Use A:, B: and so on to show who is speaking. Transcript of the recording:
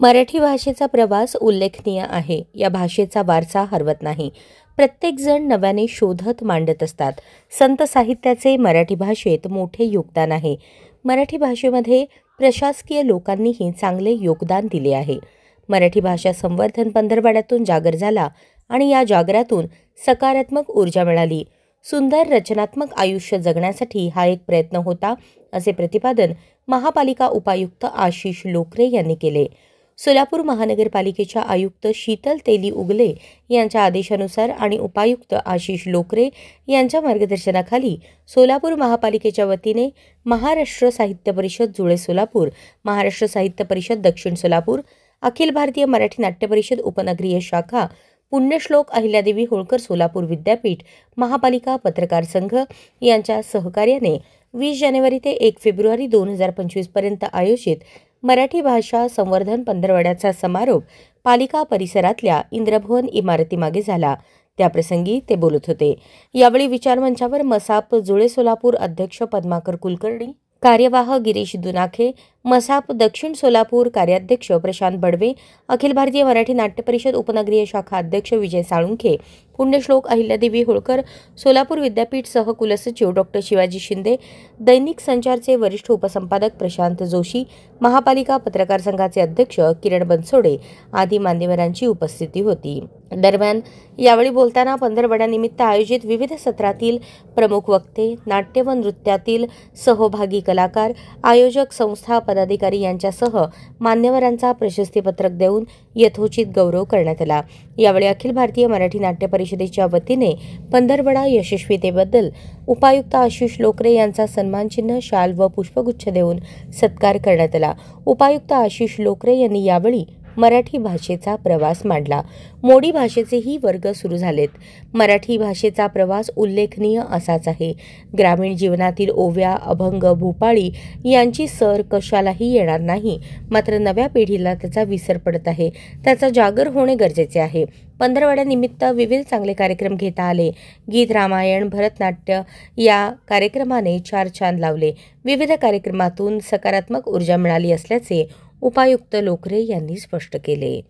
A: मराठी भाषेचा प्रवास उल्लेखनीय आहे. या भाषेचा वारसा हरवत नाही. प्रत्येक जण नव्याने शोधत मांडत असतात. संत साहित्याचे मराठी भाषेत मोठे योगदान आहे. मराठी भाषेमध्ये प्रशासकीय लोकांनीही चांगले योगदान दिले आहे. मराठी भाषा संवर्धन पंधरवड्यातून जागर झाला आणि या जागरातून सकारात्मक ऊर्जा मिळाली. सुंदर रचनात्मक आयुष्य जगण्यासाठी हा एक प्रयत्न होता, असे प्रतिपादन महापालिका उपायुक्त आशिष लोकरे यांनी केले. सोलापूर महानगरपालिकेच्या आयुक्त शीतल तेली उगले यांच्या आदेशानुसार आणि उपायुक्त आशिष लोकरे यांच्या मार्गदर्शनाखाली सोलापूर महापालिकेच्या वतीने महाराष्ट्र साहित्य परिषद जुळे सोलापूर, महाराष्ट्र साहित्य परिषद दक्षिण सोलापूर, अखिल भारतीय मराठी नाट्य परिषद उपनगरीय शाखा, पुण्यश्लोक अहिल्यादेवी होळकर सोलापूर विद्यापीठ, महापालिका पत्रकार संघ यांच्या सहकार्याने 20 जानेवारी ते 1 फेब्रुवारी 2025 पर्यंत आयोजित मराठी भाषा संवर्धन पंधरवड्याचा समारोप पालिका परिसरातल्या इंद्रभवन इमारतीमागे झाला. त्याप्रसंगी ते बोलत होते. यावेळी विचारमंचावर मसाप जुळे सोलापूर अध्यक्ष पद्माकर कुलकर्णी, कार्यवाह गिरीश दुनाखे, मसाप दक्षिण सोलापूर कार्याध्यक्ष प्रशांत बडवे, अखिल भारतीय मराठी नाट्य परिषद उपनगरीय शाखा अध्यक्ष विजय साळुंखे, पुण्यश्लोक अहिल्यादेवी होळकर सोलापूर विद्यापीठ सहकुलसचिव डॉ. शिवाजी शिंदे, दैनिक संचारचे वरिष्ठ उपसंपादक प्रशांत जोशी, महापालिका पत्रकार संघाचे अध्यक्ष किरण बनसोडे आदी मान्यवरांची उपस्थिती होती. दरम्यान यावेळी बोलताना पंधरवड्यानिमित्त आयोजित विविध सत्रातील प्रमुख वक्ते, नाट्य व नृत्यातील सहभागी कलाकार, आयोजक संस्था पदाधिकारी यांच्यासह मान्यवरांचा प्रशस्तीपत्रक देऊन यथोचित गौरव करण्यात आला. यावेळी अखिल भारतीय मराठी नाट्य परिषदेच्या वतीने पंधरवडा यशस्वीतेबद्दल उपायुक्त आशिष लोकरे यांचा सन्मानचिन्ह, शाल व पुष्पगुच्छ देऊन सत्कार करण्यात आला. उपायुक्त आशिष लोकरे यांनी यावेळी मराठी भाषेचा प्रवास मांडला. मोडी भाषेचेही वर्ग सुरू झालेत. मराठी भाषेचा प्रवास उल्लेखनीय असाच आहे. ग्रामीण जीवनातील ओव्या, अभंग, भूपाळी यांची सर कशालाही येणार नाही. मात्र नव्या पिढीला त्याचा विसर पडत आहे. त्याचा जागर होणे गरजेचे आहे. पंधरवड्यानिमित्त विविध चांगले कार्यक्रम घेता आले. गीत, रामायण, भरतनाट्य या कार्यक्रमाने 4 चांद लावले. विविध कार्यक्रमातून सकारात्मक ऊर्जा मिळाली असल्याचे उपायुक्त लोकरे यांनी स्पष्ट केले.